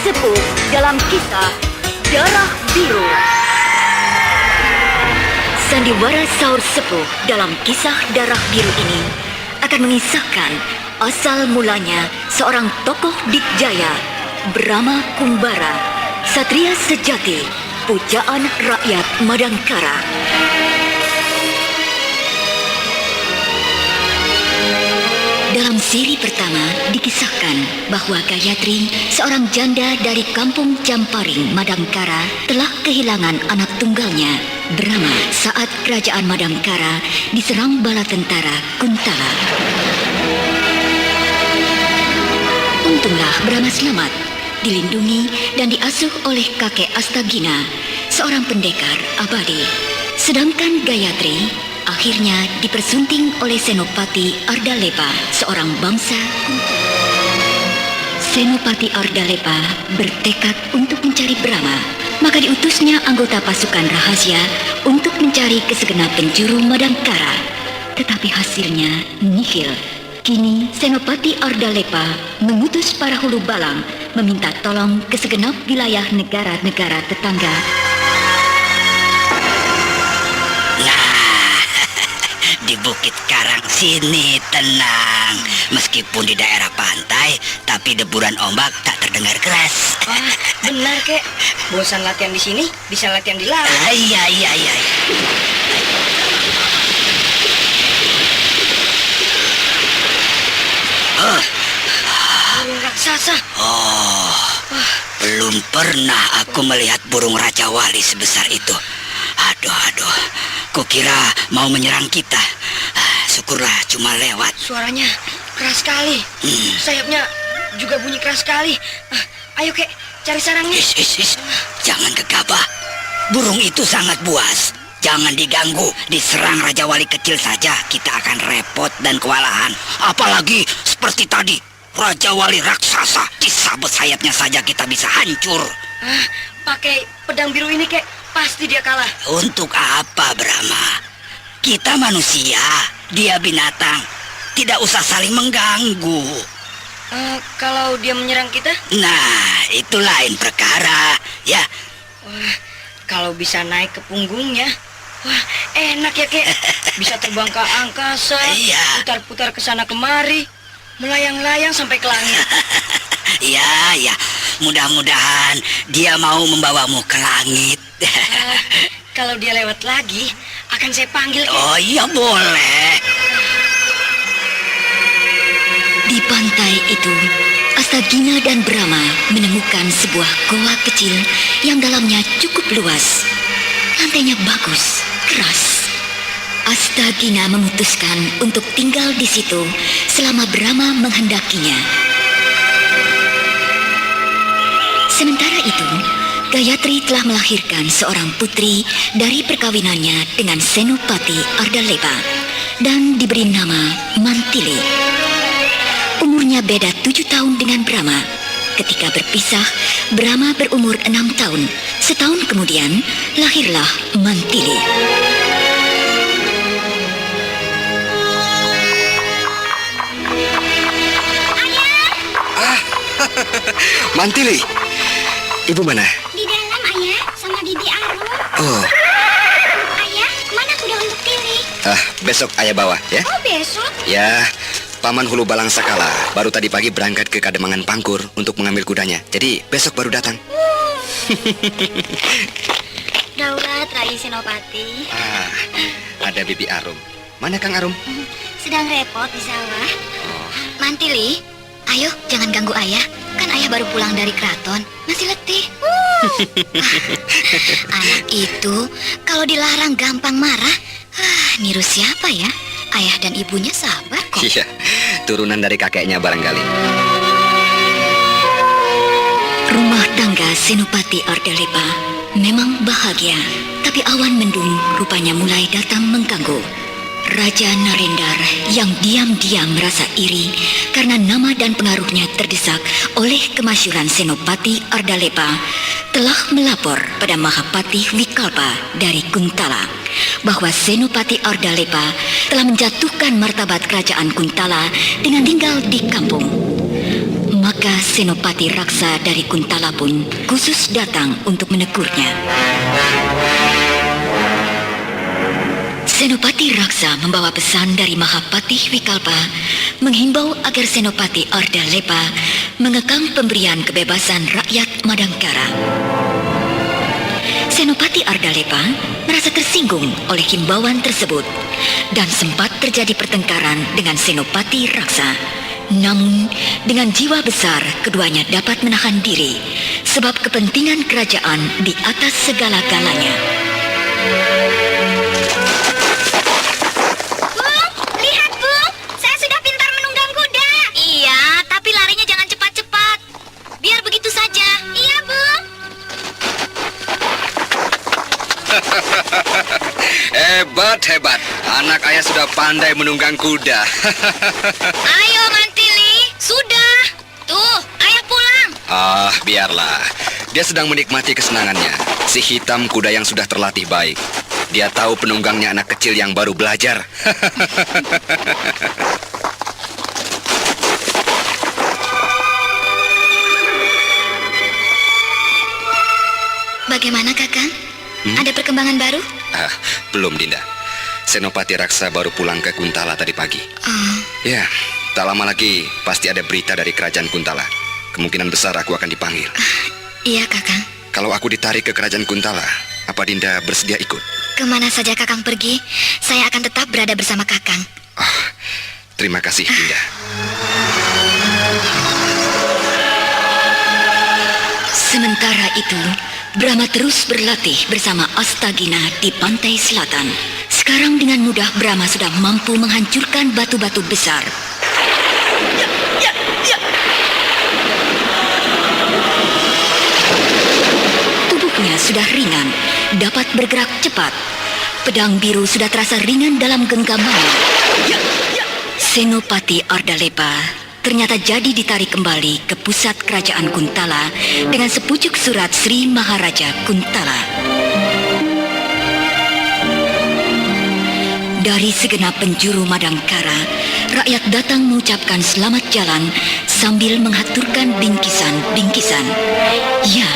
Sepuh dalam kisah Darah Biru. Sandiwara Saur Sepuh dalam kisah Darah Biru ini akan mengisahkan asal mulanya seorang tokoh dikjaya, Brahma Kumbara, satria sejati, pujaan rakyat Madangkara. Dalam siri pertama dikisahkan bahwa Gayatri, seorang janda dari kampung Jamparing, Madangkara, telah kehilangan anak tunggalnya, Brahma, saat kerajaan Madangkara diserang bala tentara Kuntala. Untunglah Brahma selamat, dilindungi dan diasuh oleh kakek Astagina, seorang pendekar abadi. Sedangkan Gayatri akhirnya dipersunting oleh Senopati Ardalepa, seorang bangsa Kuntala. Senopati Ardalepa bertekad untuk mencari Brahma, maka diutusnya anggota pasukan rahasia untuk mencari ke segenap penjuru Madangkara. Tetapi hasilnya nihil. Kini Senopati Ardalepa mengutus para hulu balang meminta tolong ke segenap wilayah negara-negara tetangga. Di Bukit Karang sini tenang. Meskipun di daerah pantai, tapi deburan ombak tak terdengar keras. Wah, benar kek. Bosan latihan di sini, bisa latihan di laut. Iya. Burung raksasa. Belum pernah aku melihat burung Raja Wali sebesar itu. Aduh, kukira mau menyerang kita. Syukurlah cuma lewat. Suaranya keras sekali. Sayapnya juga bunyi keras sekali. Ayo kek, cari sarangnya. Jangan gegabah. Burung itu sangat buas. Jangan diganggu. Diserang Raja Wali kecil saja, kita akan repot dan kewalahan. Apalagi seperti tadi, Raja Wali raksasa. Disabet sayapnya saja kita bisa hancur. Pakai pedang biru ini kek, pasti dia kalah. Untuk apa, Brahma? Kita manusia, dia binatang. Tidak usah saling mengganggu. Kalau dia menyerang kita? Nah, itu lain perkara, ya. Wah, kalau bisa naik ke punggungnya, wah, enak ya kek. Bisa terbang ke angkasa, Iya. putar-putar ke sana kemari, melayang-layang sampai ke langit. Ya, mudah-mudahan dia mau membawamu ke langit. Kalau dia lewat lagi, akan saya panggil kek. Oh iya, boleh. Di pantai itu, Astagina dan Brahma menemukan sebuah goa kecil yang dalamnya cukup luas. Lantainya bagus, keras. Astagina memutuskan untuk tinggal di situ selama Brahma menghendakinya. Sementara itu, Gayatri telah melahirkan seorang putri dari perkawinannya dengan Senopati Ardalepa dan diberi nama Mantili. Umurnya beda 7 tahun dengan Brahma. Ketika berpisah, Brahma berumur 6 tahun. Setahun kemudian, lahirlah Mantili. Mantili, ibu mana? Di dalam, Ayah, sama Bibi Arum. Oh, Ayah, mana kuda untuk Tili? besok ayah bawa ya. Oh, besok? Ya, Paman Hulu Balang Sakala baru tadi pagi berangkat ke Kademangan Pangkur untuk mengambil kudanya. Jadi besok baru datang. Daulat Rai Senopati. Ada Bibi Arum. Mana Kang Arum? Sedang repot di sawah. Mantili, ayo jangan ganggu ayah. Kan ayah baru pulang dari keraton, masih letih. Anak itu kalau dilarang gampang marah. Niru siapa ya? Ayah dan ibunya sabar kok. Iya, turunan dari kakeknya barangkali. Rumah tangga Senopati Ardalepa memang bahagia, tapi awan mendung rupanya mulai datang mengganggu. Raja Narendar yang diam-diam merasa iri karena nama dan pengaruhnya terdesak oleh kemasyhuran Senopati Ardalepa telah melapor pada Mahapati Wikalpa dari Kuntala bahwa Senopati Ardalepa telah menjatuhkan martabat kerajaan Kuntala dengan tinggal di kampung. Maka Senopati Raksa dari Kuntala pun khusus datang untuk menegurnya. Senopati Raksa membawa pesan dari Mahapatih Wikalpa menghimbau agar Senopati Ardalepa mengekang pemberian kebebasan rakyat Madangkara. Senopati Ardalepa merasa tersinggung oleh himbauan tersebut dan sempat terjadi pertengkaran dengan Senopati Raksa. Namun, dengan jiwa besar keduanya dapat menahan diri sebab kepentingan kerajaan di atas segala-galanya. Bung, lihat Bung, saya sudah pintar menunggang kuda. Iya, tapi larinya jangan cepat-cepat. Biar begitu saja. Iya Bung. Hebat. Anak ayah sudah pandai menunggang kuda. Ayo Mantili, sudah. Tuh, ayah pulang. Ah, biarlah. Dia sedang menikmati kesenangannya. Si hitam kuda yang sudah terlatih baik. Dia tahu penunggangnya anak kecil yang baru belajar. Bagaimana Kakang? Ada perkembangan baru? Ah, belum, Dinda. Senopati Raksa baru pulang ke Kuntala tadi pagi. Oh, Ya, tak lama lagi pasti ada berita dari kerajaan Kuntala. Kemungkinan besar aku akan dipanggil. iya Kakang. Kalau aku ditarik ke kerajaan Kuntala, apa Dinda bersedia ikut? Kemana saja Kakang pergi, saya akan tetap berada bersama Kakang. Ah, terima kasih, Dinda. Sementara itu, Brahma terus berlatih bersama Astagina di pantai selatan. Sekarang dengan mudah Brahma sudah mampu menghancurkan batu-batu besar. Tubuhnya sudah ringan, dapat bergerak cepat. Pedang biru sudah terasa ringan dalam genggamannya. Senopati Ardalepa ternyata jadi ditarik kembali ke pusat kerajaan Kuntala dengan sepucuk surat Sri Maharaja Kuntala. Dari segenap penjuru Madangkara, rakyat datang mengucapkan selamat jalan sambil menghaturkan bingkisan-bingkisan. Ya,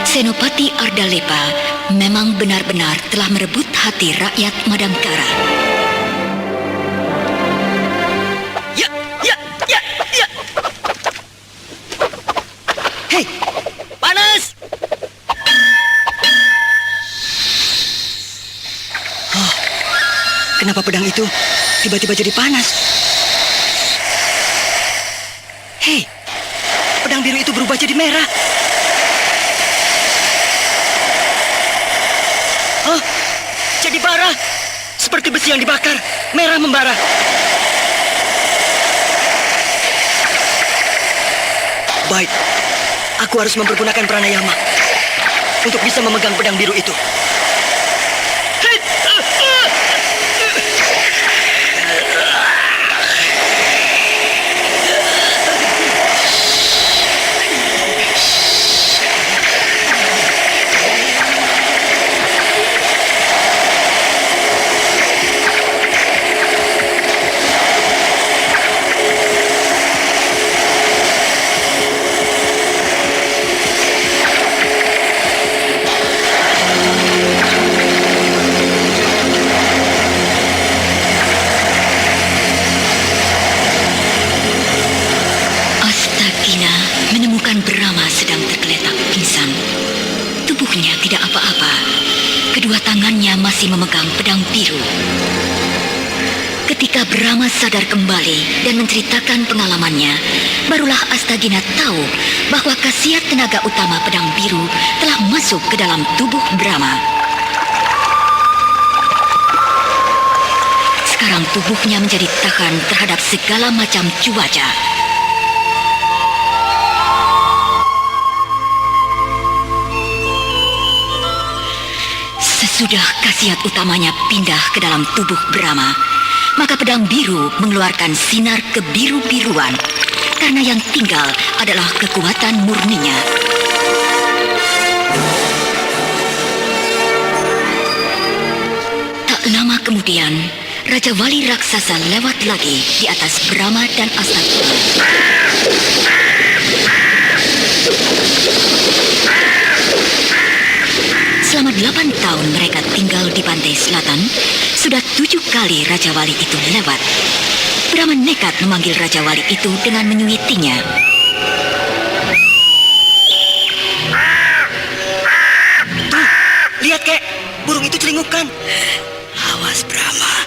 Senopati Ardalepa memang benar-benar telah merebut hati rakyat Madangkara. Hei, panas! Oh, kenapa pedang itu tiba-tiba jadi panas? Hei, pedang biru itu berubah jadi merah. Oh, jadi bara. Seperti besi yang dibakar, merah membara. Baik. Aku harus mempergunakan pranayama untuk bisa memegang pedang biru itu. Brahma sedang tergeletak pingsan. Tubuhnya tidak apa-apa. Kedua tangannya masih memegang pedang biru. Ketika Brahma sadar kembali dan menceritakan pengalamannya, barulah Astagina tahu bahwa khasiat tenaga utama pedang biru telah masuk ke dalam tubuh Brahma. Sekarang tubuhnya menjadi tahan terhadap segala macam cuaca. Sesudah khasiat utamanya pindah ke dalam tubuh Brahma, maka pedang biru mengeluarkan sinar kebiru-biruan karena yang tinggal adalah kekuatan murninya. Tak lama kemudian, Raja Wali Raksasa lewat lagi di atas Brahma dan Astagina. di pantai selatan, sudah 7 kali Raja Wali itu lewat. Brahma nekat memanggil Raja Wali itu dengan menyuitinya. Tuh, lihat kek, burung itu celingukan. Awas Brahma,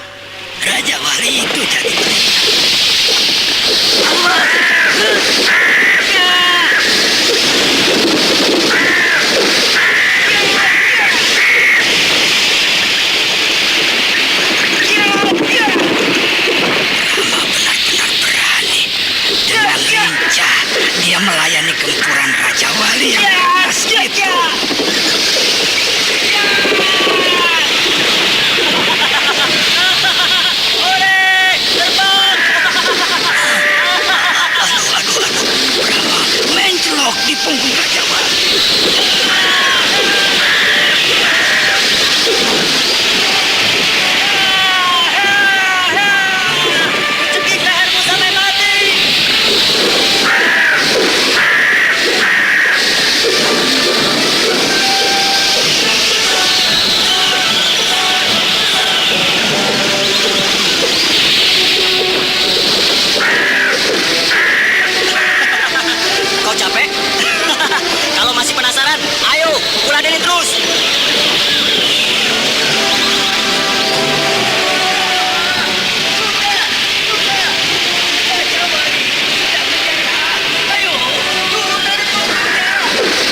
Raja Wali itu jadi dia melayani gempuran Raja Wali yang panas itu. Aduh, Brahma mencelok di punggung Raja Wali. Cekik lehermu sampai mati. Kau capek? Kalau masih penasaran, ayo, uladenin terus.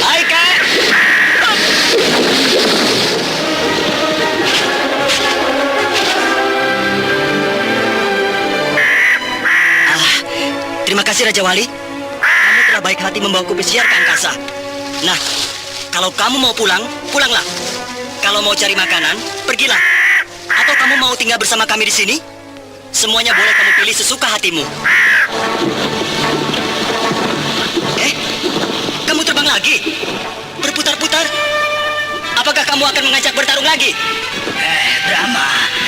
Hai, Kak. Terima kasih Raja Wali. Kamu telah baik hati membawaku pesiar ke angkasa. Nah, kalau kamu mau pulang, pulanglah. Kalau mau cari makanan, pergilah. Atau kamu mau tinggal bersama kami di sini? Semuanya boleh kamu pilih sesuka hatimu. Kamu terbang lagi? Berputar-putar? Apakah kamu akan mengajak bertarung lagi? Brahma,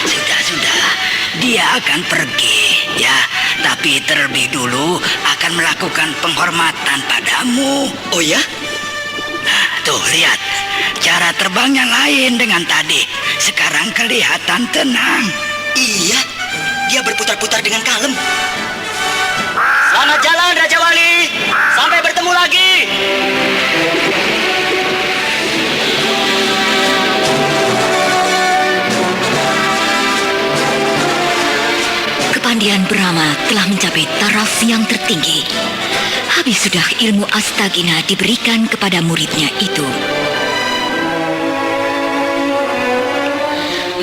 sudah. Dia akan pergi, ya. Tapi terlebih dulu akan melakukan penghormatan padamu. Oh ya? Nah, tuh lihat. Cara terbangnya lain dengan tadi. Sekarang kelihatan tenang. Iya, dia berputar-putar dengan kalem. Selamat jalan Raja Wali. Sampai bertemu lagi. Kepandian Brahma telah mencapai taraf yang tertinggi. Habis sudah ilmu Astagina diberikan kepada muridnya itu.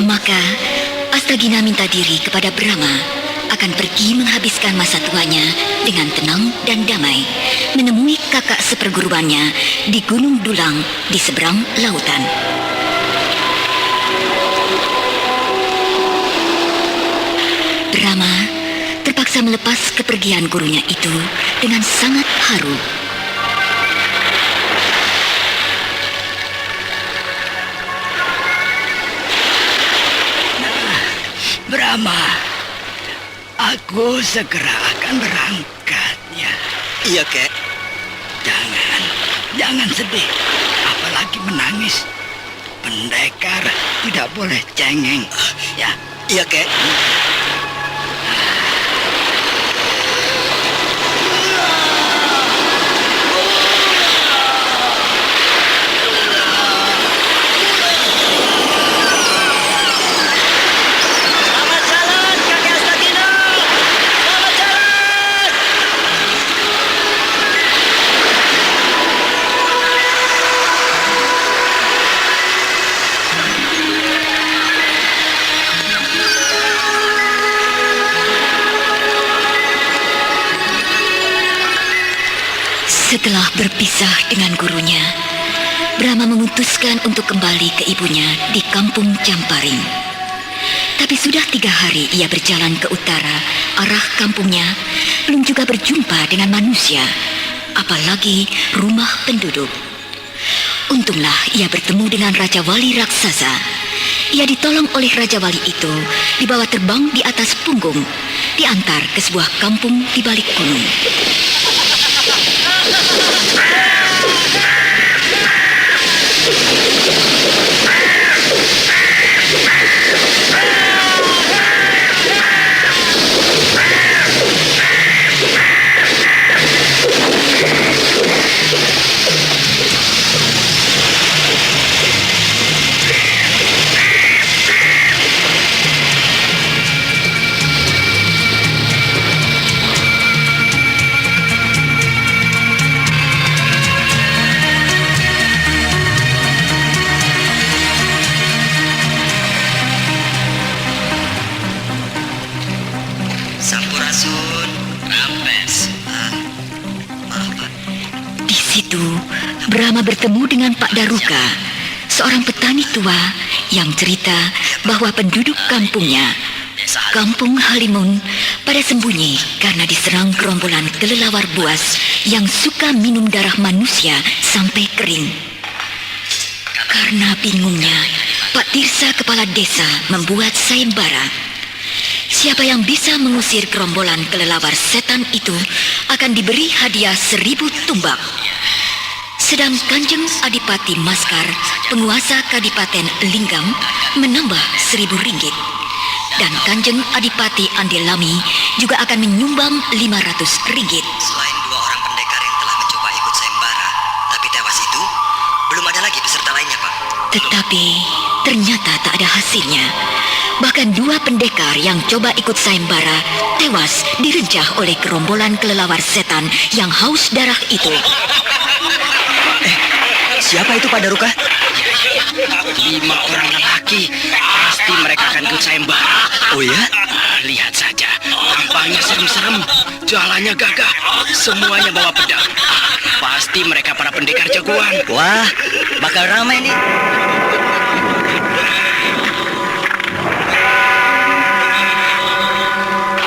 Maka Astagina minta diri kepada Brahma akan pergi menghabiskan masa tuanya dengan tenang dan damai, menemui kakak seperguruannya di Gunung Dulang di seberang lautan. Brahma terpaksa melepas kepergian gurunya itu dengan sangat haru. Brahma, aku segera akan berangkat, ya. Iya, Kek. Jangan sedih, apalagi menangis. Pendekar tidak boleh cengeng, ya. Iya, Kek. Setelah berpisah dengan gurunya, Brahma memutuskan untuk kembali ke ibunya di kampung Camparing. Tapi sudah 3 hari ia berjalan ke utara, arah kampungnya, belum juga berjumpa dengan manusia, apalagi rumah penduduk. Untunglah ia bertemu dengan Raja Wali raksasa. Ia ditolong oleh Raja Wali itu, dibawa terbang di atas punggung, diantar ke sebuah kampung di balik gunung. situ, Brahma bertemu dengan Pak Daruka, seorang petani tua yang cerita bahwa penduduk kampungnya, Kampung Halimun, pada sembunyi karena diserang gerombolan kelelawar buas yang suka minum darah manusia sampai kering. Karena bingungnya, Pak Tirsa kepala desa membuat sayembara. Siapa yang bisa mengusir gerombolan kelelawar setan itu akan diberi hadiah 1000 tumbak. Sedang Kanjeng Adipati Maskar, penguasa Kadipaten Linggam, menambah 1000 ringgit. Dan Kanjeng Adipati Andelami juga akan menyumbang 500 ringgit. Selain 2 orang pendekar yang telah mencoba ikut sayembara, tapi tewas itu, belum ada lagi peserta lainnya, Pak. Tetapi ternyata tak ada hasilnya. Bahkan 2 pendekar yang coba ikut sayembara tewas direncah oleh gerombolan kelelawar setan yang haus darah itu. Siapa itu, Pak Daruka? 5 orang lelaki. Pasti mereka akan ikut sayembara. Oh ya? Lihat saja, tampaknya serem-serem. Jalannya gagah. Semuanya bawa pedang. Pasti mereka para pendekar jagoan. Wah, bakal ramai nih.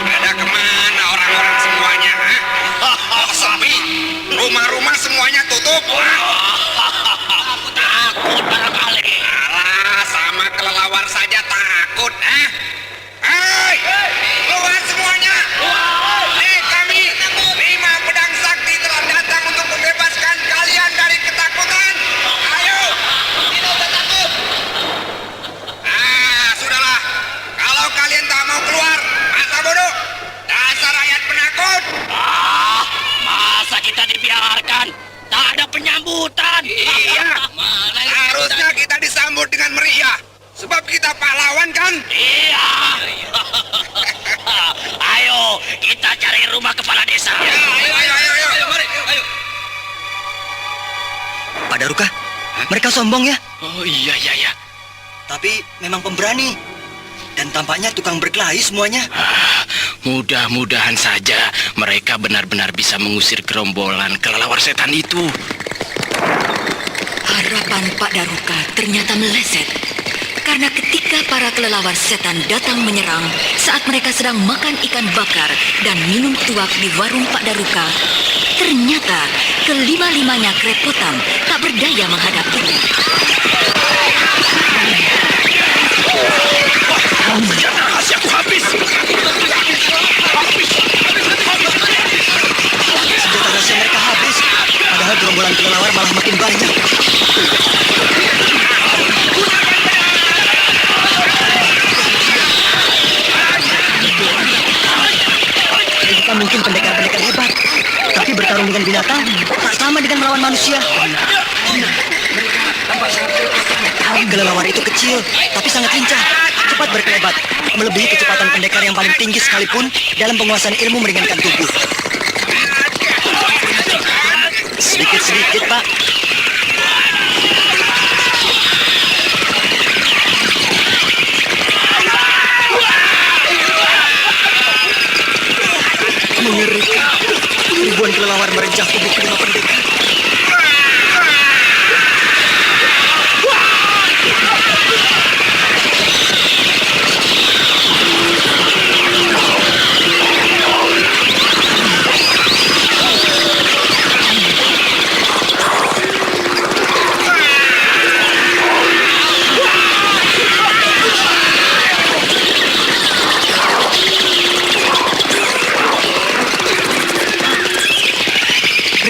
Ada kemana orang-orang semuanya? Sepi. Rumah-rumah semuanya tutup. Takut barangkali. Alah, sama kelelawar saja takut, eh? Hei, keluar semuanya. Nih kami, 5 pedang sakti telah datang untuk membebaskan kalian dari ketakutan. Ayo, tidak usah takut. Ah, sudahlah. Kalau kalian tak mau keluar, masa bodoh. Dasar rakyat penakut. Masa kita dibiarkan? Tak ada penyambutan. Iya, harusnya kita disambut dengan meriah. Sebab kita pahlawan kan? Iya. Ayo, kita cari rumah kepala desa. Ayo, mari. Ayo. Pak Daruka, mereka sombong ya, Oh iya. tapi memang pemberani. Dan tampaknya tukang berkelahi semuanya. Mudah-mudahan saja mereka benar-benar bisa mengusir gerombolan kelelawar setan itu. Harapan Pak Daruka ternyata meleset. Karena ketika para kelelawar setan datang menyerang saat mereka sedang makan ikan bakar dan minum tuak di warung Pak Daruka, ternyata kelima-limanya kerepotan tak berdaya menghadapinya. Senjata rahasiaku habis. Senjata rahasia mereka habis. Padahal gerombolan kelelawar malah makin banyak. Mereka mungkin pendekar-pendekar hebat, tapi bertarung dengan binatang tak sama dengan melawan manusia. Kelelawar itu kecil, tapi sangat lincah, cepat berkelebat, melebihi kecepatan pendekar yang paling tinggi sekalipun dalam penguasaan ilmu meringankan tubuh. Sedikit-sedikit, Pak. Mengerikan. Ribuan kelelawar merencah tubuh kelima pendekar.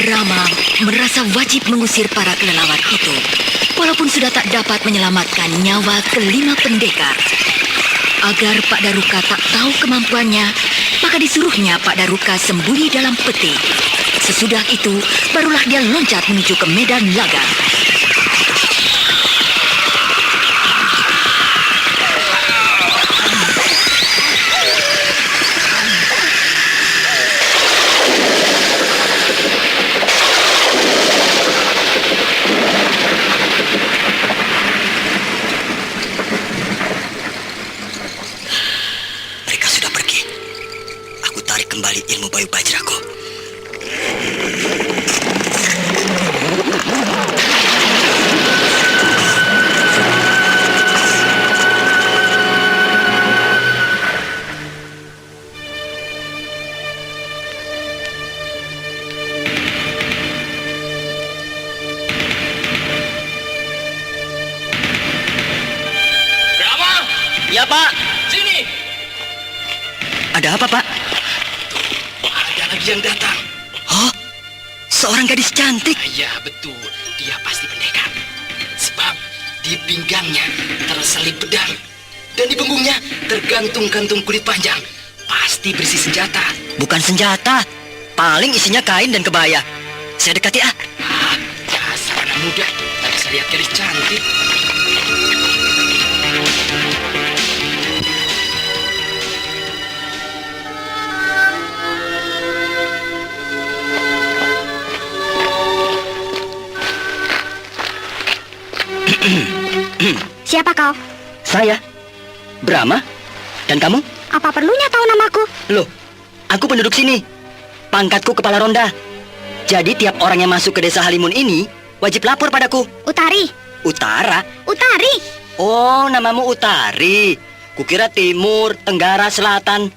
Rama merasa wajib mengusir para kelelawar itu, walaupun sudah tak dapat menyelamatkan nyawa kelima pendekar. Agar Pak Daruka tak tahu kemampuannya, maka disuruhnya Pak Daruka sembunyi dalam peti. Sesudah itu, barulah dia loncat menuju ke medan laga. Mereka sudah pergi. Aku tarik kembali ilmu Bayu Bajraku. Ya, Pak. Sini. Ada apa, Pak? Ada lagi yang datang. Oh, seorang gadis cantik. Iya, betul. Dia pasti pendekar. Sebab di pinggangnya terselip pedang. Dan di punggungnya tergantung kantung kulit panjang. Pasti berisi senjata. Bukan senjata. Paling isinya kain dan kebaya. Saya dekati, ah. Ah, dasar anak muda. Tak bisa lihat gadis cantik. Siapa kau? Saya. Brahma. Dan kamu? Apa perlunya tahu namaku? Loh, aku penduduk sini. Pangkatku kepala ronda. Jadi tiap orang yang masuk ke desa Halimun ini wajib lapor padaku. Utari. Utara? Utari. Oh, namamu Utari. Kukira timur, tenggara, selatan.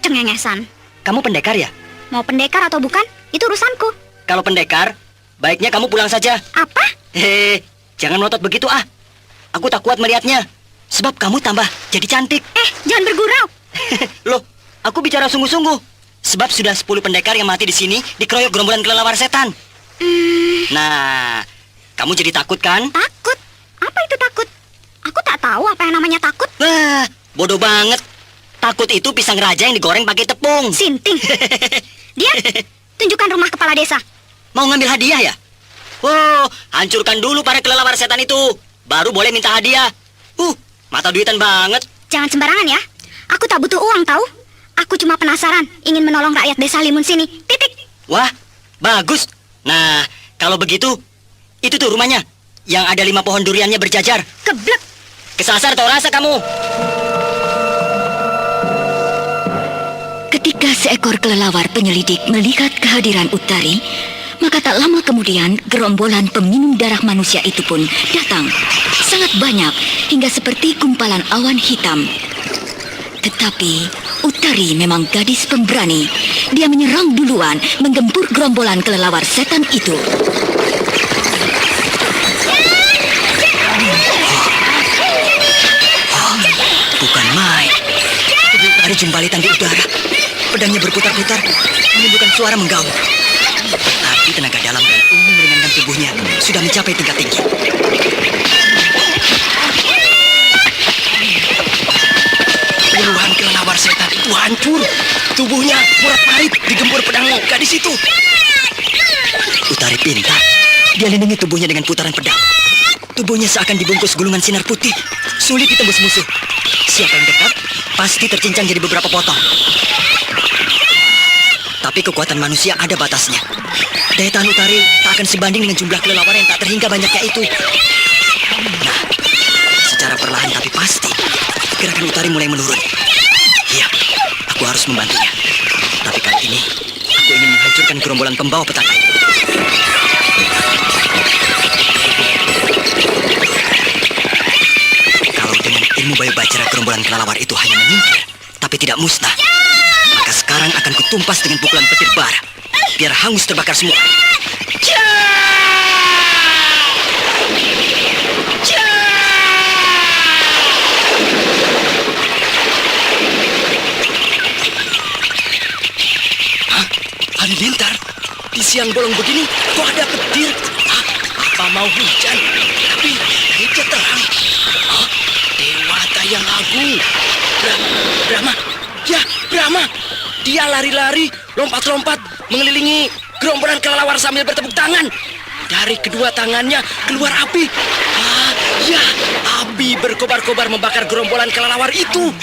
Cengengesan. Kamu pendekar ya? Mau pendekar atau bukan? Itu urusanku. Kalau pendekar, baiknya kamu pulang saja. Apa? Hehe, jangan melotot begitu ah. Aku tak kuat melihatnya. Sebab kamu tambah jadi cantik. Jangan bergurau. Loh, aku bicara sungguh-sungguh. Sebab sudah 10 pendekar yang mati di sini dikeroyok gerombolan kelelawar setan. Nah, kamu jadi takut kan? Takut? Apa itu takut? Aku tak tahu apa yang namanya takut. Wah, bodoh banget. Takut itu pisang raja yang digoreng pakai tepung. Sinting. Dia, tunjukkan rumah kepala desa. Mau ngambil hadiah ya? Oh, hancurkan dulu para kelelawar setan itu. Baru boleh minta hadiah. Mata duitan banget. Jangan sembarangan ya. Aku tak butuh uang tahu. Aku cuma penasaran, ingin menolong rakyat desa Limun sini. Titik. Wah, bagus. Nah, kalau begitu, itu tuh rumahnya. Yang ada 5 pohon duriannya berjajar. Keblek. Kesasar tau rasa kamu. Ketika seekor kelelawar penyelidik melihat kehadiran Utari, maka tak lama kemudian gerombolan peminum darah manusia itu pun datang. Sangat banyak, hingga seperti gumpalan awan hitam. Tetapi Utari memang gadis pemberani. Dia menyerang duluan, menggempur gerombolan kelelawar setan itu. Bukan main. Utari jembalitan di udara. Pedangnya berputar-putar, menimbulkan suara menggaung. Tapi tenaga dalam dan ilmu meringankan tubuhnya sudah mencapai tingkat tinggi. Puluhan kelelawar setan itu hancur. Tubuhnya murat-marit digempur pedang gadis itu. Utari pintar. Dia lindungi tubuhnya dengan putaran pedang. Tubuhnya seakan dibungkus gulungan sinar putih. Sulit ditembus musuh. Siapa yang dekat, pasti tercincang jadi beberapa potong. Tapi kekuatan manusia ada batasnya. Daya tahan Utari tak akan sebanding dengan jumlah kelelawar yang tak terhingga banyaknya itu. Nah, secara perlahan tapi pasti, gerakan Utari mulai menurun. Iya, aku harus membantunya. Tapi kali ini, aku ingin menghancurkan gerombolan pembawa petaka. Kalau dengan ilmu Bayu Bajra gerombolan kelelawar itu hanya menyingkir, tapi tidak musnah, maka sekarang akan kutumpas dengan pukulan petir bara, biar hangus terbakar semua. Halilintar, di siang bolong begini kok ada petir? Apa mau hujan? Tapi langitnya terang. Dewata yang agung. Brahma, ya Brahma. Dia lari-lari, lompat-lompat, mengelilingi gerombolan kelelawar sambil bertepuk tangan. Dari kedua tangannya keluar api. Ya, api berkobar-kobar membakar gerombolan kelelawar itu.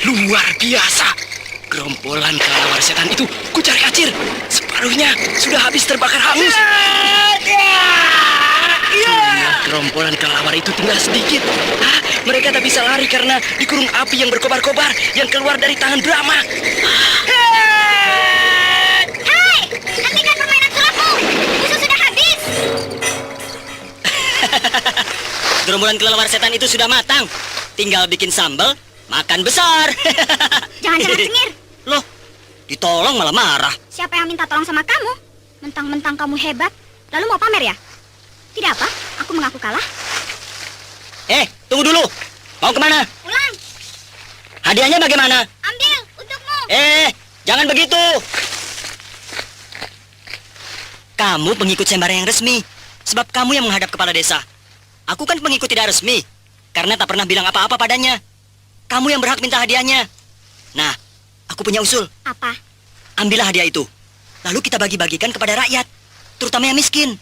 Luar biasa. Gerombolan kelelawar setan itu kucar-kacir. Separuhnya sudah habis terbakar hangus. Jumlah gerombolan kelelawar itu tinggal sedikit. Mereka tak bisa lari karena dikurung api yang berkobar-kobar yang keluar dari tangan Brahma. Hei, hentikan permainan sulapmu. Musuh sudah habis. Gerombolan kelelawar setan itu sudah matang. Tinggal bikin sambal, makan besar. Jangan-jangan cengir. Loh, ditolong malah marah. Siapa yang minta tolong sama kamu? Mentang-mentang kamu hebat, lalu mau pamer ya? Tidak apa, aku mengaku kalah. Tunggu dulu. Mau kemana? Pulang, Hadiahnya bagaimana? ambil untukmu. Jangan begitu. Kamu pengikut Sembara yang resmi, sebab kamu yang menghadap kepala desa. Aku kan pengikut tidak resmi, karena tak pernah bilang apa-apa padanya. Kamu yang berhak minta hadiahnya. Nah, aku punya usul. Apa? Ambillah hadiah itu, lalu kita bagi-bagikan kepada rakyat, terutama yang miskin.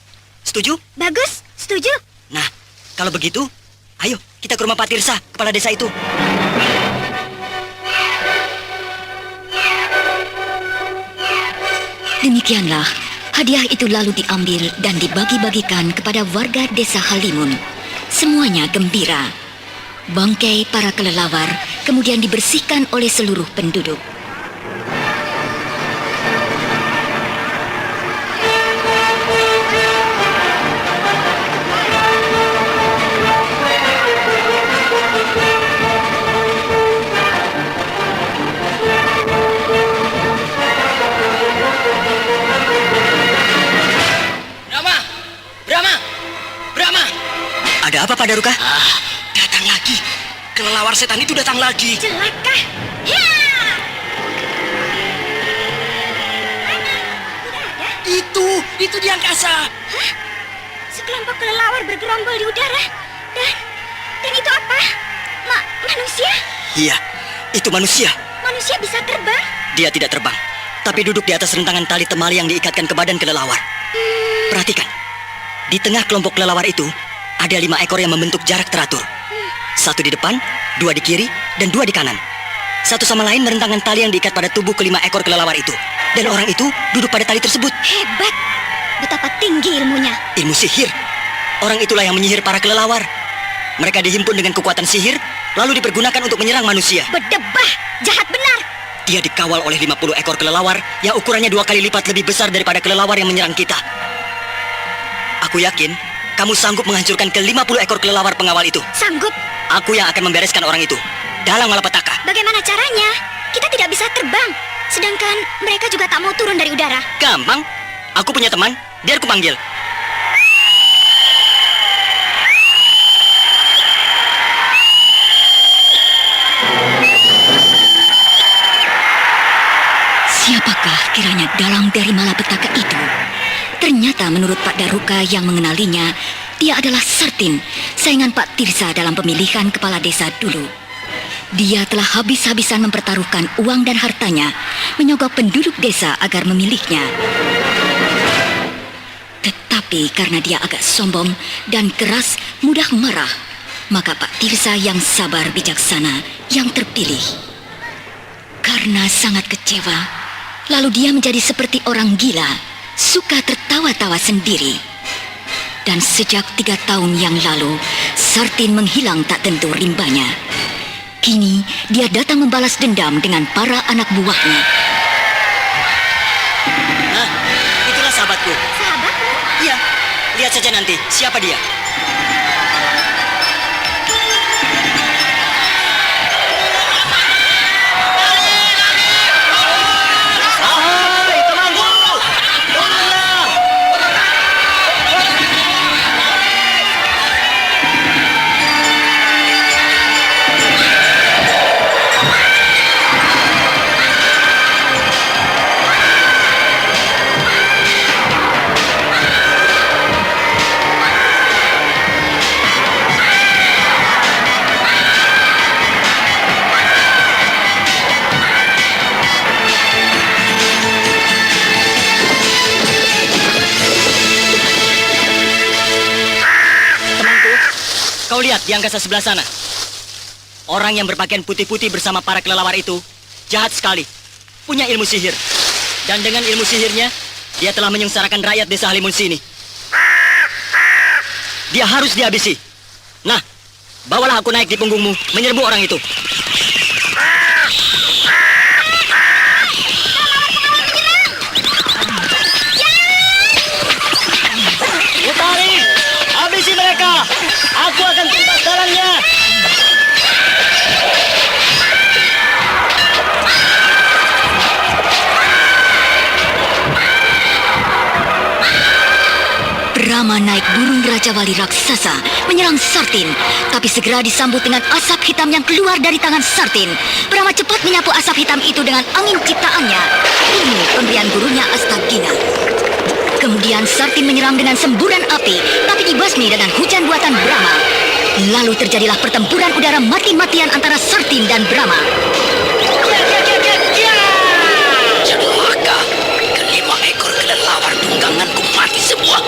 Setuju? Bagus, setuju. Nah, kalau begitu, ayo kita ke rumah Pak Tirsa, kepala desa itu. Demikianlah, hadiah itu lalu diambil dan dibagi-bagikan kepada warga desa Halimun. Semuanya gembira. Bangkai para kelelawar kemudian dibersihkan oleh seluruh penduduk. Brahma! Brahma! Brahma! Ada apa, Pak Daruka? Datang lagi. Kelelawar setan itu datang lagi. Celaka. Ya! Itu di angkasa. Sekelompok kelelawar bergerombol di udara. Dan itu apa? Manusia? Iya, itu manusia. Manusia bisa terbang? Dia tidak terbang, tapi duduk di atas rentangan tali temali yang diikatkan ke badan kelelawar. Perhatikan, di tengah kelompok kelelawar itu ada 5 ekor yang membentuk jarak teratur. 1 di depan, 2 di kiri, dan 2 di kanan. Satu sama lain merentangkan tali yang diikat pada tubuh ke-5 ekor kelelawar itu. Dan orang itu duduk pada tali tersebut. Hebat. Betapa tinggi ilmunya. Ilmu sihir. Orang itulah yang menyihir para kelelawar. Mereka dihimpun dengan kekuatan sihir, lalu dipergunakan untuk menyerang manusia. Berdebah. Jahat benar. Dia dikawal oleh 50 ekor kelelawar yang ukurannya 2 kali lipat lebih besar daripada kelelawar yang menyerang kita. Aku yakin kamu sanggup menghancurkan ke-50 ekor kelelawar pengawal itu. Sanggup. Aku yang akan membereskan orang itu. Dalang malapetaka. Bagaimana caranya? Kita tidak bisa terbang. Sedangkan mereka juga tak mau turun dari udara. Gampang. Aku punya teman. Biar ku panggil. Siapakah kiranya dalang dari malapetaka itu? Ternyata menurut Pak Daruka yang mengenalinya, dia adalah Sartin, saingan Pak Tirsa dalam pemilihan kepala desa dulu. Dia telah habis-habisan mempertaruhkan uang dan hartanya, menyogok penduduk desa agar memilihnya. Tetapi karena dia agak sombong dan keras, mudah marah, maka Pak Tirsa yang sabar bijaksana yang terpilih. Karena sangat kecewa, lalu dia menjadi seperti orang gila, suka tertawa-tawa sendiri. Dan sejak 3 tahun yang lalu, Sartin menghilang tak tentu rimbanya. Kini dia datang membalas dendam dengan para anak buahnya. Nah, itulah sahabatku. Sahabatmu? Iya, lihat saja nanti siapa dia. Hai, temanku! Turunlah! Temanku, kau lihat di angkasa sebelah sana. Orang yang berpakaian putih-putih bersama para kelelawar itu jahat sekali, punya ilmu sihir. Dan dengan ilmu sihirnya, dia telah menyengsarakan rakyat desa Halimun sini. Dia harus dihabisi. Nah, bawalah aku naik di punggungmu, menyerbu orang itu. Utari, habisi mereka. Aku akan tuntaskan Brahma naik burung Raja Wali raksasa menyerang Sartin, tapi segera disambut dengan asap hitam yang keluar dari tangan Sartin. Brahma cepat menyapu asap hitam itu dengan angin ciptaannya, ilmu pemberian gurunya Astagina. Kemudian Sartin menyerang dengan semburan api, tapi dibasmi dengan hujan buatan Brahma. Lalu terjadilah pertempuran udara mati-matian antara Sartin dan Brahma. Celaka, kelima ekor kelelawar tungganganku mati semua.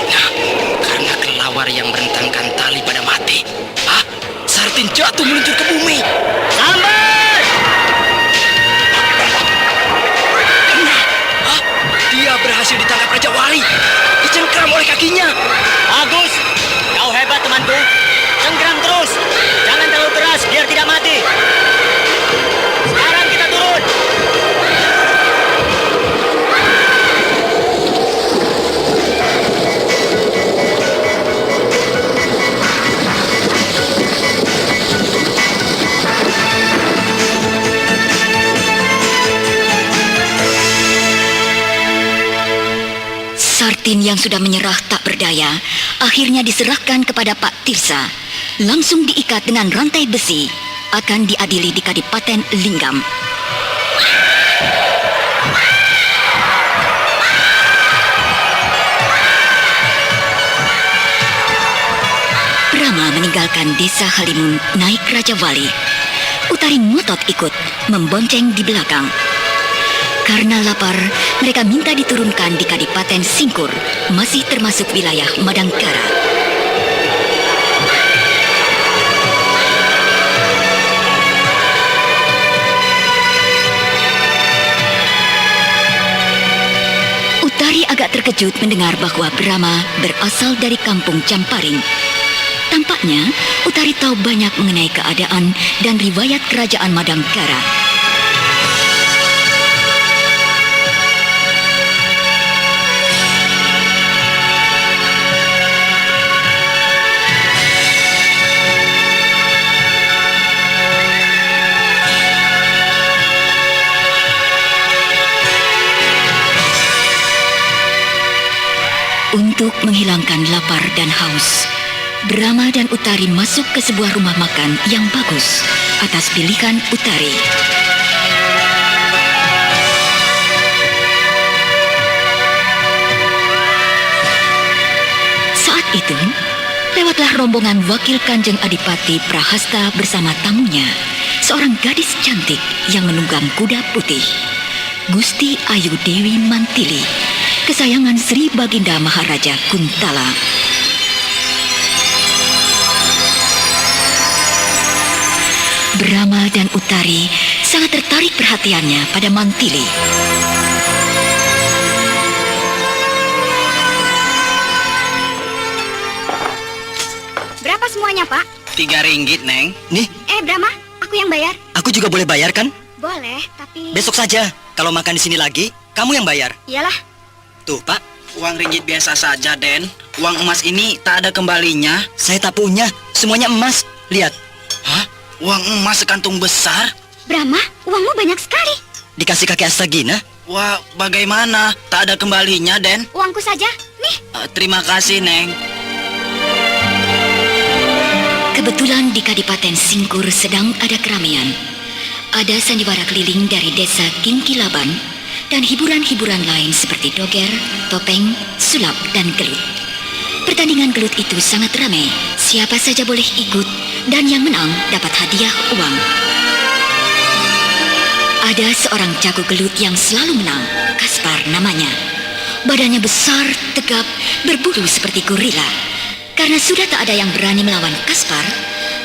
Nah, karena kelelawar yang berentangkan tali pada mati. Sartin jatuh meluncur ke bumi. Sambar! Dia berhasil ditangkap Raja Wali. Dicengkram oleh kakinya. Bagus. Kau hebat, temanku. Cengkram terus. Jangan terlalu keras biar tidak mati. Sekarang kita turun. Sartin yang sudah menyerah tak berdaya, akhirnya diserahkan kepada Pak Tirsa. Langsung diikat dengan rantai besi, akan diadili di Kadipaten Linggam. Brahma meninggalkan desa Halimun naik Raja Wali. Utari ngotot ikut, membonceng di belakang. Karena lapar, mereka minta diturunkan di Kadipaten Singkur, masih termasuk wilayah Madangkara. Utari agak terkejut mendengar bahwa Brahma berasal dari kampung Camparing. Tampaknya, Utari tahu banyak mengenai keadaan dan riwayat kerajaan Madangkara. Untuk menghilangkan lapar dan haus, Brahma dan Utari masuk ke sebuah rumah makan yang bagus atas pilihan Utari. Saat itu, lewatlah rombongan wakil Kanjeng Adipati Prahasta bersama tamunya, seorang gadis cantik yang menunggang kuda putih, Gusti Ayu Dewi Mantili, kesayangan Sri Baginda Maharaja Kuntala. Brahma dan Utari sangat tertarik perhatiannya pada Mantili. Berapa semuanya, Pak? 3 ringgit, Neng. Nih, Brahma, aku yang bayar. aku juga boleh bayar kan? Boleh, tapi... Besok saja. Kalau makan di sini lagi, kamu yang bayar. Iyalah, Tuh, Pak. Uang ringgit biasa saja, Den. Uang emas ini tak ada kembalinya. Saya tak punya. Semuanya emas. Lihat, Hah? Uang emas sekantung besar? Brahma, uangmu banyak sekali. dikasih kakek Astagina. Wah, bagaimana? Tak ada kembalinya, Den. Uangku saja, nih. Terima kasih, Neng. Kebetulan di Kadipaten Singkur sedang ada keramaian. Ada sandiwara keliling dari desa Kingkilaban dan hiburan-hiburan lain seperti doger, topeng, sulap, dan gelut. Pertandingan gelut itu sangat ramai. Siapa saja boleh ikut dan yang menang dapat hadiah uang. Ada seorang jago gelut yang selalu menang, Kaspar namanya. Badannya besar, tegap, berbulu seperti gorila. Karena sudah tak ada yang berani melawan Kaspar,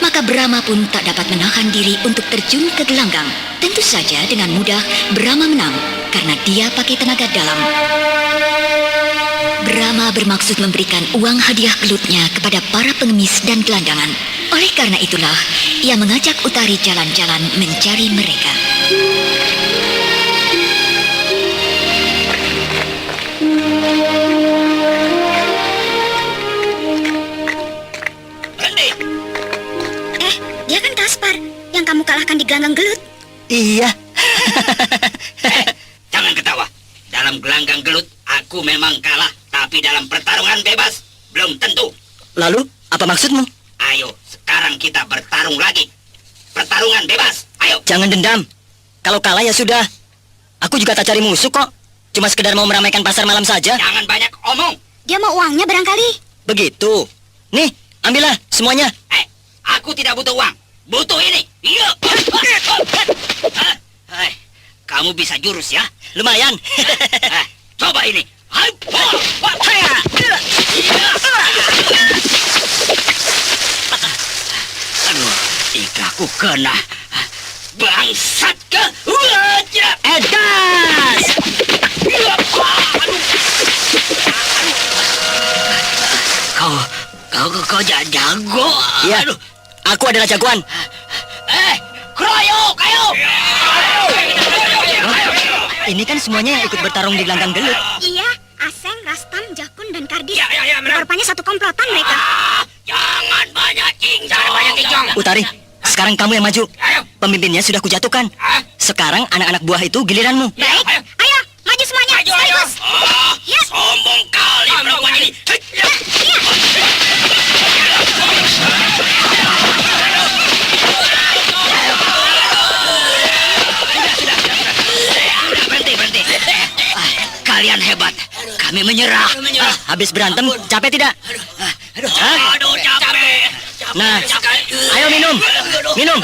maka Brahma pun tak dapat menahan diri untuk terjun ke gelanggang. Tentu saja dengan mudah Brahma menang, karena dia pakai tenaga dalam. Brahma bermaksud memberikan uang hadiah gelutnya kepada para pengemis dan gelandangan. Oleh karena itulah, ia mengajak Utari jalan-jalan mencari mereka. Dia kan Kaspar yang kamu kalahkan di gelanggang gelut. Iya, Jangan ketawa. Dalam gelanggang gelut, aku memang kalah. Tapi dalam pertarungan bebas, belum tentu. Lalu, apa maksudmu? Ayo, sekarang kita bertarung lagi. Pertarungan bebas, ayo. Jangan dendam. Kalau kalah ya sudah. Aku juga tak cari musuh kok. Cuma sekedar mau meramaikan pasar malam saja. Jangan banyak omong. Dia mau uangnya barangkali. Begitu. Nih, ambillah semuanya. Aku tidak butuh uang. Butuh ini. Iya. Kamu bisa jurus ya? Lumayan. Coba ini. Aduh, ikaku kena. Bangsat ke? Edas! Kau jago. Iya, aku adalah jagoan. Keroyok, ayo. Ini kan semuanya yang ikut bertarung di gelanggang gelut. Iya, Aseng, Rastam, Jakun, dan Kardis. Ya, benar. Rupanya satu komplotan mereka. Jangan banyak cincong. Utari, sekarang kamu yang maju. Pemimpinnya sudah kujatuhkan. Sekarang anak-anak buah itu giliranmu. Baik, ayo, maju semuanya. Sekaligus. Ya. Sombong kali perempuan ini. Berhenti. Kalian hebat. Kami menyerah. Habis berantem, capek tidak? Aduh, capek. Nah, ayo minum. Minum.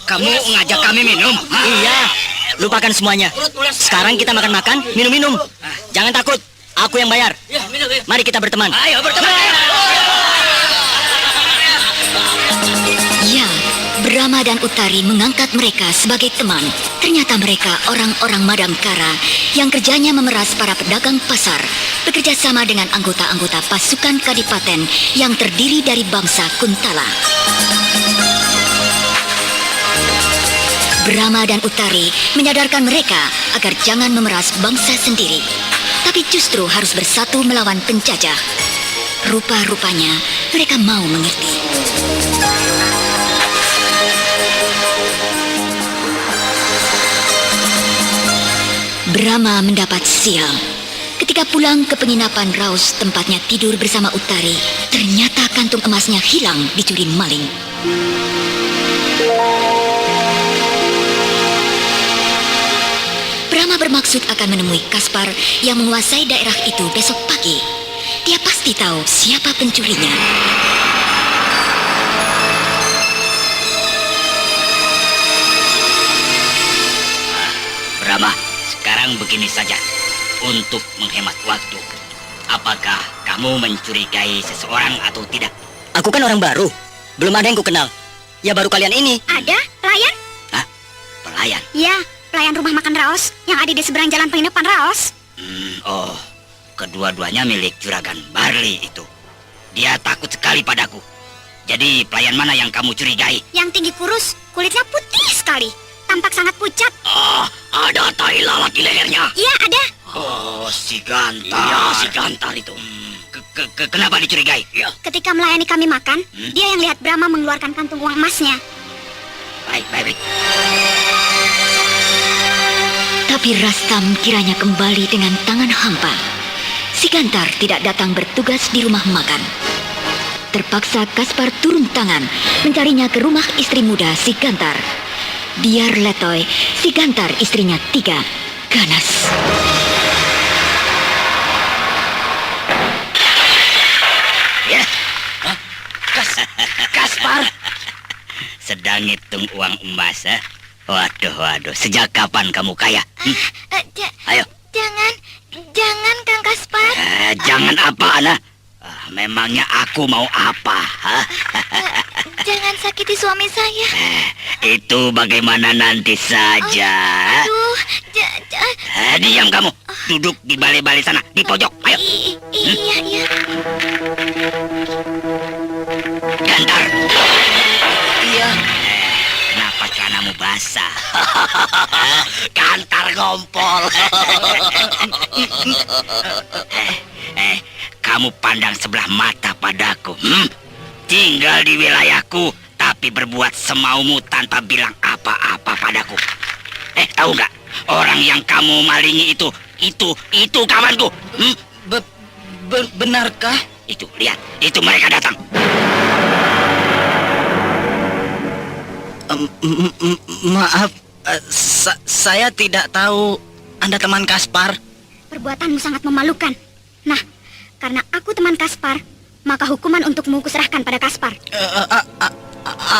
Kamu ngajak kami minum? Iya, lupakan semuanya. Sekarang kita makan-makan, minum-minum. Jangan takut, aku yang bayar. Mari kita berteman. Ayo berteman. Ya, Brahma dan Utari mengangkat mereka sebagai teman. Ternyata mereka orang-orang Madangkara yang kerjanya memeras para pedagang pasar, bekerja sama dengan anggota-anggota pasukan kadipaten yang terdiri dari bangsa Kuntala. Brahma dan Utari menyadarkan mereka agar jangan memeras bangsa sendiri, tapi justru harus bersatu melawan penjajah. Rupa-rupanya mereka mau mengerti. Brahma mendapat sial. Ketika pulang ke penginapan Raus tempatnya tidur bersama Utari, ternyata kantung emasnya hilang dicuri maling. Brahma bermaksud akan menemui Kaspar yang menguasai daerah itu besok pagi. Dia pasti tahu siapa pencurinya. Brahma, sekarang begini saja. Untuk menghemat waktu, apakah kamu mencurigai seseorang atau tidak? Aku kan orang baru, belum ada yang ku kenal. Ya baru kalian ini. Ada pelayan? Hah? Pelayan? Ya, pelayan rumah makan Raos yang ada di seberang jalan penginapan Raos. Oh, kedua-duanya milik juragan Barley itu. Dia takut sekali padaku. Jadi pelayan mana yang kamu curigai? Yang tinggi kurus, kulitnya putih sekali. Tampak sangat pucat. Ada tai lalat di lehernya. Iya, ada. Oh, si Gantar. Iya, si Gantar itu. Kenapa dicurigai? Ketika melayani kami makan, dia yang lihat Brahma mengeluarkan kantung uang emasnya. Baik. Tapi Rastam kiranya kembali dengan tangan hampa. Si Gantar tidak datang bertugas di rumah makan. Terpaksa Kaspar turun tangan mencarinya ke rumah istri muda si Gantar. Biar letoy, si Gantar istrinya 3, ganas. Ya, Kaspar. Sedang ngitung uang emas, eh? Waduh, sejak kapan kamu kaya? Ayo. Jangan Kang Kaspar. Jangan apa, Ana? Memangnya aku mau apa? Jangan sakiti suami saya. Itu bagaimana nanti saja. Diam kamu. Duduk di balai-balai sana, di pojok. Ayo. Iya. Gantar. Iya. Kenapa celanamu basah? Gantar ngompol. Kamu pandang sebelah mata padaku. Tinggal di wilayahku, tapi berbuat semaumu tanpa bilang apa-apa padaku. Tahu nggak? Orang yang kamu malingi itu kawanku. Benarkah? Itu, lihat. Itu mereka datang. Maaf, saya tidak tahu Anda teman Kaspar. Perbuatanmu sangat memalukan. Nah, karena aku teman Kaspar, maka hukuman untukmu kuserahkan pada Kaspar.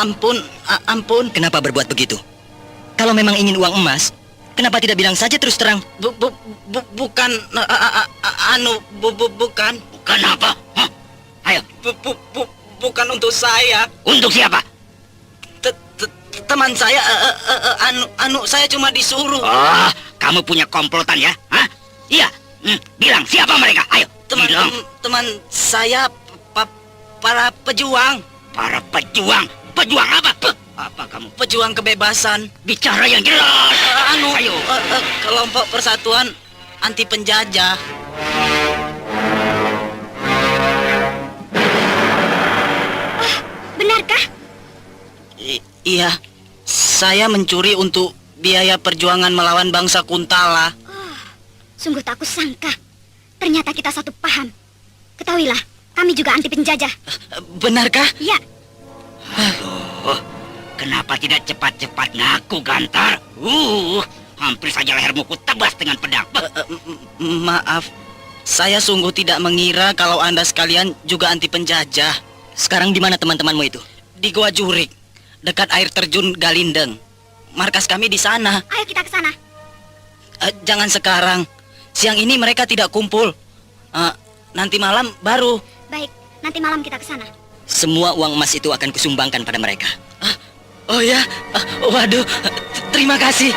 Ampun. Kenapa berbuat begitu? Kalau memang ingin uang emas, kenapa tidak bilang saja terus terang? Bukan, bukan. Bukan apa? Hah? Ayo. Bukan untuk saya. Untuk siapa? Teman saya, saya cuma disuruh. Oh, kamu punya komplotan ya? Hah? Iya. Bilang siapa mereka? Ayo. Bilang. Teman saya, para pejuang. Para pejuang. Pejuang apa? Apa kamu? Pejuang kebebasan. Bicara yang jelas. Ayo. Kelompok persatuan anti penjajah. Benarkah? Iya, saya mencuri untuk biaya perjuangan melawan bangsa Kuntala. Sungguh tak kusangka. Ternyata kita satu paham. Ketahuilah, kami juga anti penjajah. Benarkah? Ya, Aduh, kenapa tidak cepat-cepat ngaku, Gantar? Hampir saja lehermu ku tebas dengan pedang. Maaf, saya sungguh tidak mengira kalau Anda sekalian juga anti penjajah. Sekarang di mana teman-temanmu itu? Di Goa Jurik, dekat air terjun Galindeng. Markas kami di sana. ayo kita ke sana. Jangan sekarang. Siang ini mereka tidak kumpul. Nanti malam baru. Baik, nanti malam kita ke sana. Semua uang emas itu akan kusumbangkan pada mereka. Oh ya? Waduh, terima kasih.